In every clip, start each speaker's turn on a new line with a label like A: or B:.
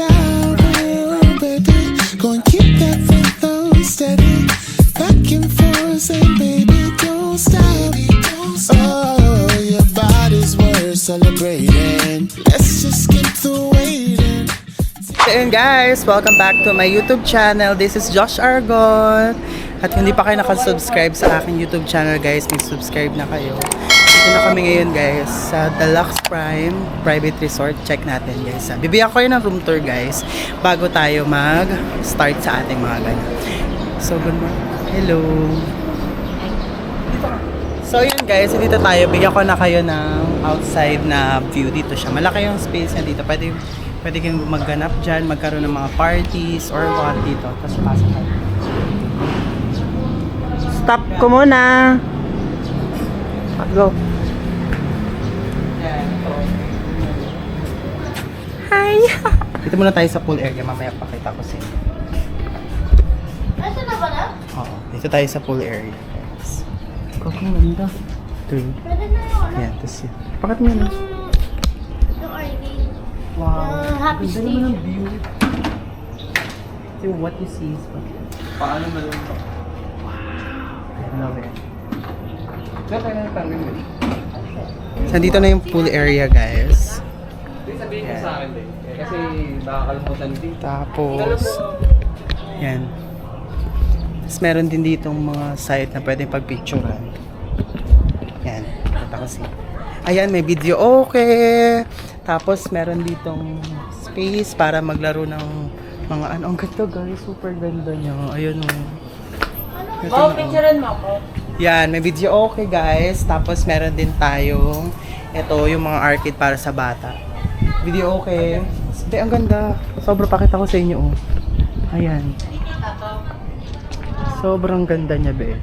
A: down, oh, baby. Go and keep that flow steady. Back and forth, and baby, don't stop. Oh, your body's worth celebrating. Let's just get through waiting.
B: Ayun guys, welcome back to my YouTube channel. This is Josh Argon. At kung hindi pa kayo nakasubscribe sa aking YouTube channel guys, mag-subscribe na kayo. Dito na kami ngayon guys sa Deluxe Prime Private Resort. Check natin guys. Bibigyan ko kayo ng room tour guys bago tayo mag-start sa ating mga ganyan. So good morning. Hello. So yun guys, dito tayo. Bigyan ko na kayo ng outside na view. Dito siya. Malaki yung space niya dito. Pwede kayong magganap dyan, magkaroon ng mga parties or what dito. Tapos pasok tayo. Stop ko muna! Go! Hi! Dito muna tayo sa pool area. Mamaya pakita ko sa inyo.
C: Nasa na ba na?
B: Oo. Dito tayo sa pool area. Kung ganda. Ito.
C: Pwede na yung ano?
B: Yan. Tapos yun. Pakat mo yun.
C: Yung RV.
B: Wow.
C: Happy
B: Ganda naman ang
C: Station.
B: view. So what you see is what...
D: Paano na lang?
B: I love it. So, dito na yung pool area, guys.
D: Sabihin mo sa akin din. Kasi nakakalimutan din.
B: Tapos, yan. Tapos, meron din ditong mga site na pwedeng pagpicturean. Yan. Kita kasi. Ayan, may video okay. Tapos, meron ditong space para maglaro ng mga ano. Ang ganda, guys. Super ganda niya. Ayun, oh.
C: Picturean mo ako.
B: Yan, may video okay guys. Tapos meron din tayong ito yung mga arcade para sa bata. Video okay. Hindi, ang ganda. Sobrang pakita ko sa inyo oh. Ayan. Sobrang ganda niya be.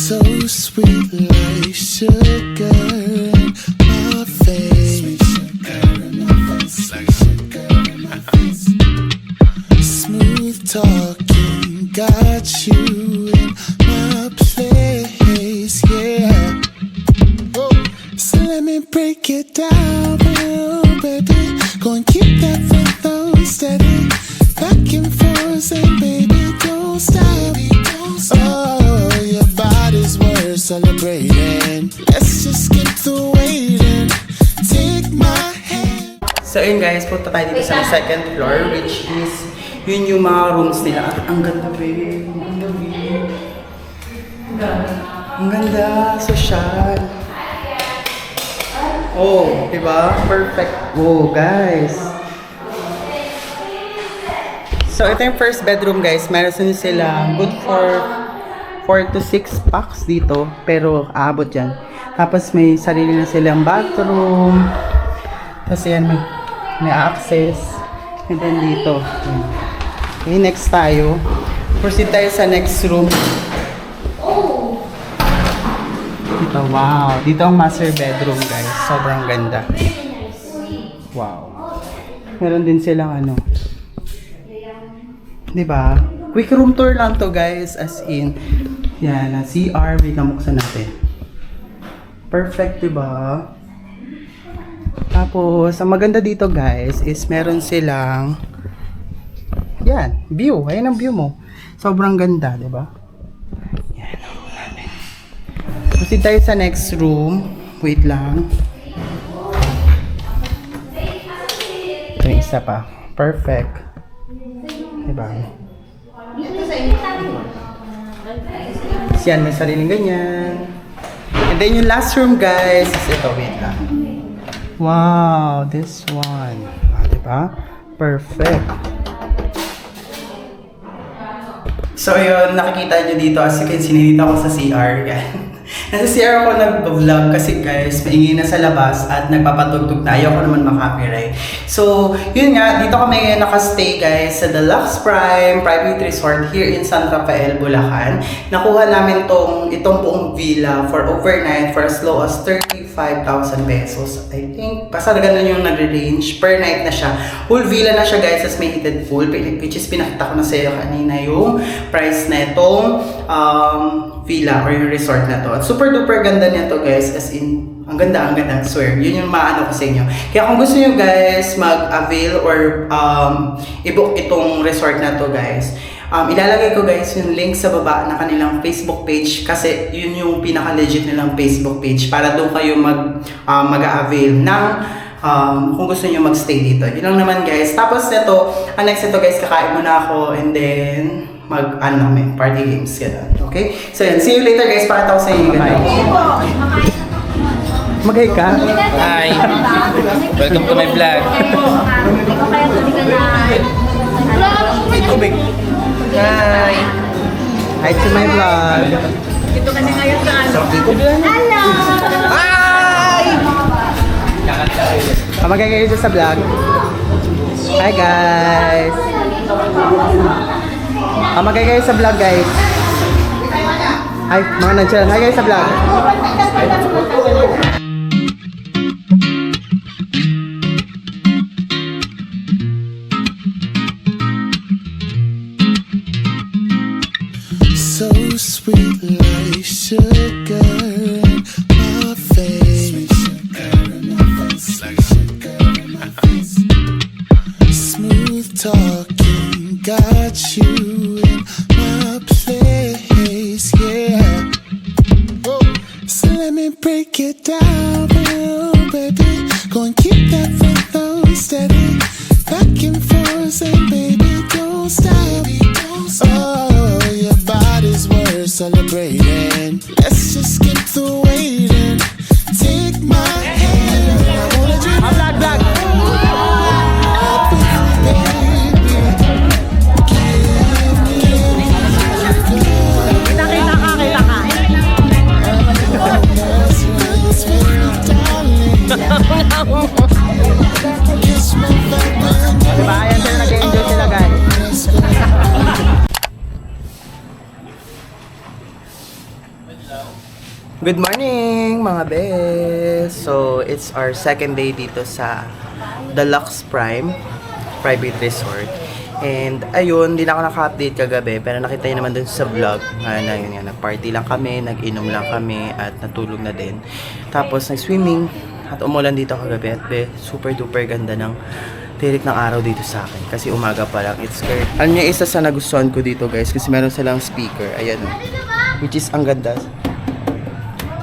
A: So sweet like sugar in my face. Like sugar in my face. Smooth talking got you in my place, yeah. Oh, so let me break it down, oh, baby. Go and keep that flow steady. Back and forth, and baby, don't stop. Oh, your body's worth celebrating. Let's just get through waiting. Take my hand.
B: So yun guys, punta tayo dito sa second floor which is yun yung mga rooms nila. At ang ganda be. Ang ganda be. Ang ganda. Social. Oh, diba? Perfect. Oh, guys. So, ito yung first bedroom, guys. Meron sila good for 4 to 6 packs dito. Pero, aabot yan. Tapos, may sarili na silang bathroom. Tapos, yan, may access. And then, dito. Okay, next tayo. Proceed tayo sa next room. Dito, wow. Dito ang master bedroom, guys. Sobrang ganda. Wow. Meron din silang ano. Diba? Quick room tour lang to guys. As in, yan, CR. Wait lang, buksan natin. Perfect, diba? Tapos, ang maganda dito guys is meron silang yan, view. Ayan ang view mo. Sobrang ganda, diba? Yan, natin. Proceed tayo sa next room. Wait lang. Ito yung isa pa. Perfect. Diba? Yan, may sariling ganyan. And then yung last room guys is ito, wait lang. Wow, this one. Diba? Perfect. So yun, nakikita nyo dito as you can see, nandito ako sa CR. Yan. Nasa CR ako nag-vlog kasi guys, maingay na sa labas at nagpapatugtog na. Ayoko naman makapiright. So, yun nga, dito kami ngayon nakastay guys sa Deluxe Prime Private Resort here in San Rafael, Bulacan. Nakuha namin itong buong villa for overnight for as low as 35,000 pesos. I think, basta ganun yung nag-range. Per night na siya. Whole villa na siya guys, as may heated pool, which is pinakita ko na sa iyo kanina yung price na itong villa or yung resort na to. At super duper ganda niya to guys, as in ang ganda, swear. Yun yung maano ko sa inyo. Kaya kung gusto nyo guys mag-avail or i-book itong resort na to guys, ilalagay ko guys yung link sa baba na kanilang Facebook page kasi yun yung pinaka-legit nilang Facebook page para doon kayo mag-avail ng kung gusto nyo mag-stay dito. Yun lang naman guys. Tapos neto, next ito guys, kakain muna ako and then namin, party games, gano'n. Okay? So yan, see you later guys, pakita ko sa inyo gano'n. Mag-hi ka?
D: Hi! Welcome to my vlog. Tubig. Hi!
B: Hi to my vlog.
C: Ito ka na ngayon sa ano. Hello!
B: Hi! Magay kayo dito sa vlog. Hi guys! Magay kayo sa vlog guys. Hi, mga nandiyan. Hi guys sa vlog.
A: So sweet like sugar in my face. Like sugar in my face. Smooth talking got you in my place, yeah. So let me break it down, oh baby. Go and keep that flow steady, back and forth, and baby don't stop. Oh, your body's worth celebrating. Let's just skip the waiting. Take my hand, I wanna drink.
B: Vlog. Diba? Ayan sila, nag-enjoy sila guys. Good morning mga bes! So, it's our second day dito sa Deluxe Prime Private Resort. And ayun, hindi na ako naka-update kagabi, pero nakita nyo naman dun sa vlog na yun nga, nag-party lang kami, nag-inom lang kami at natulog na din. Tapos nag-swimming at umulan dito kagabi at super duper ganda ng tirik ng araw dito sa akin kasi umaga pa lang. It's great. Alam niyo, isa sa nagustuhan ko dito guys kasi meron silang speaker, ayan, which is ang ganda.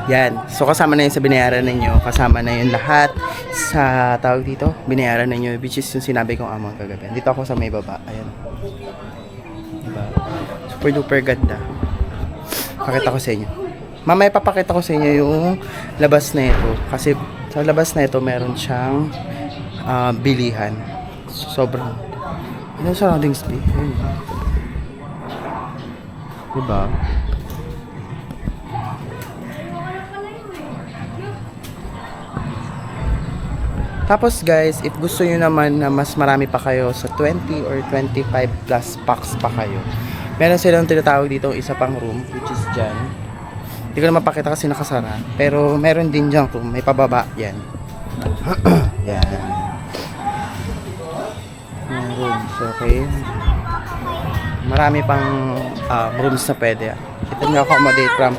B: Yan. So, kasama na yun sa binayaran ninyo. Kasama na yun lahat sa tawag dito. Binayaran ninyo, which is yung sinabi kong amang kagabi. Dito ako sa may baba. Ayan. Diba? Super duper ganda. Pakita ko sa inyo. Mamaya papakita ko sa inyo yung labas na ito. Kasi sa labas na ito, meron siyang bilihan. Sobrang. Ano surroundings be? Ayun. Diba? Tapos guys, if gusto nyo naman na mas marami pa kayo sa 20 or 25 plus packs pa kayo, meron silang tinatawag dito isa pang room, which is dyan. Hindi ko na mapakita kasi nakasara, pero meron din dyan room, may pababa yan. Yan. Yung rooms, okay. Marami pang rooms na pwede. Ito nga accommodate from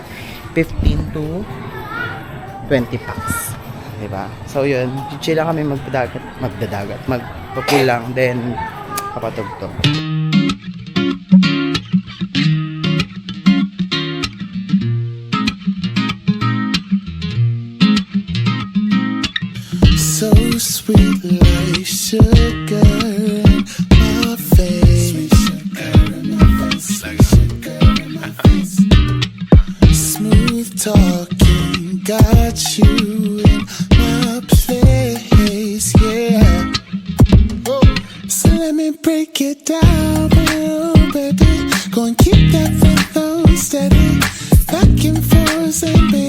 B: 15 to 20 packs. Diba? So yun, chill lang kami magpapul lang, then papatugtog.
A: So sweet like sugar in my face. Like sugar in my face. Smooth talking got you in my place, yeah. So let me break it down, oh baby. Go and keep that flow steady, back and forth, and baby.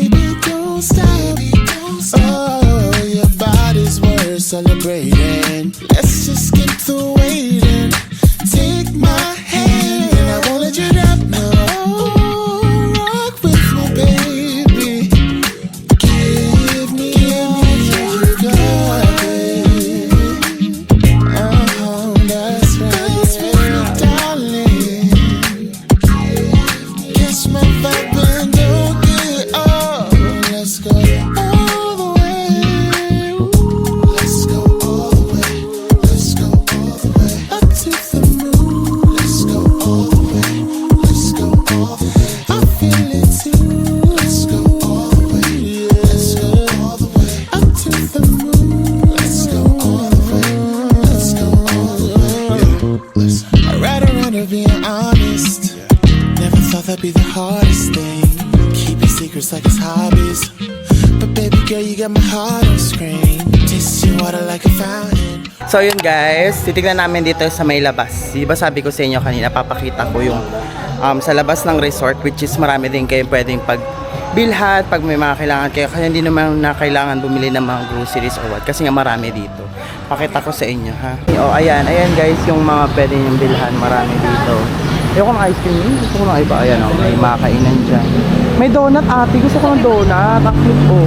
A: honest. Never thought that'd be the hardest thing. Keeping secrets like it's hobbies. But baby girl, you got my heart on screen. Taste your water like a fountain.
B: So yun guys, titignan namin dito sa may labas. Di ba sabi ko sa inyo kanina, papakita ko yung sa labas ng resort, which is marami din kayo pwedeng pagbilhan pag may mga kailangan kayo. Kaya hindi naman na kailangan bumili ng mga groceries or what, kasi nga marami dito. Pakita ko sa inyo ha. O ayan guys, yung mga pwede niyong bilhan, marami dito. Ayoko ng ice cream, gusto ko ng iba. Ayan o, may mga kainan dyan. May donut ate, gusto ko ng donut. Ang cute o.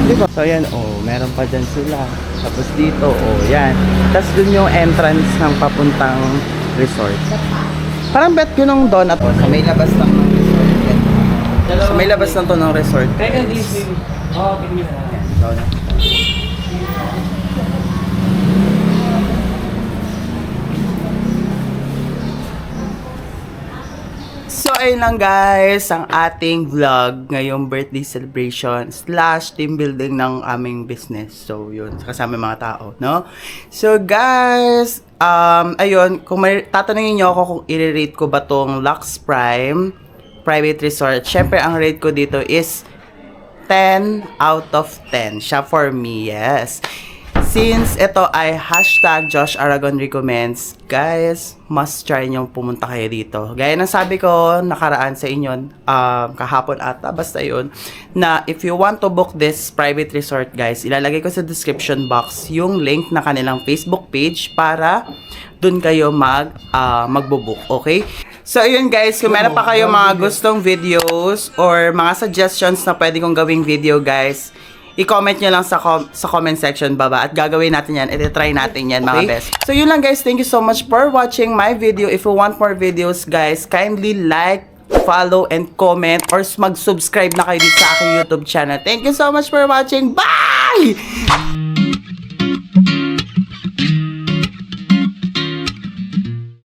B: Diba? So ayan meron pa dyan sila. Tapos dito yan. Tapos dun yung entrance ng papuntang resort. Parang bet ko ng donut sa may labas ng resort. Sa may labas ng to ng resort.
D: Kaya Disney. Oo, pili na.
B: Donut. So ayun lang guys, ang ating vlog ngayong birthday celebration / team building ng aming business. So yun, kasama mga tao, no? So guys, ayun, kung may tatanungin nyo ako kung i-rate ko ba tong Lux Prime Private Resort, syempre ang rate ko dito is 10 out of 10. Siya for me, yes. Since ito ay #JoshAragonRecommends, guys, must try nyo pumunta kayo dito. Gaya ng sabi ko, nakaraan sa inyo, kahapon ata, basta yun, na if you want to book this private resort, guys, ilalagay ko sa description box yung link na kanilang Facebook page para dun kayo magbo-book, okay? So, ayun guys, kung meron pa kayo mga gustong videos or mga suggestions na pwede kong gawing video, guys, i-comment nyo lang sa comment section baba at gagawin natin yan. I-try natin yan, mga best. So, yun lang guys. Thank you so much for watching my video. If you want more videos, guys, kindly like, follow, and comment or mag-subscribe na kayo dito sa aking YouTube channel. Thank you so much for watching. Bye!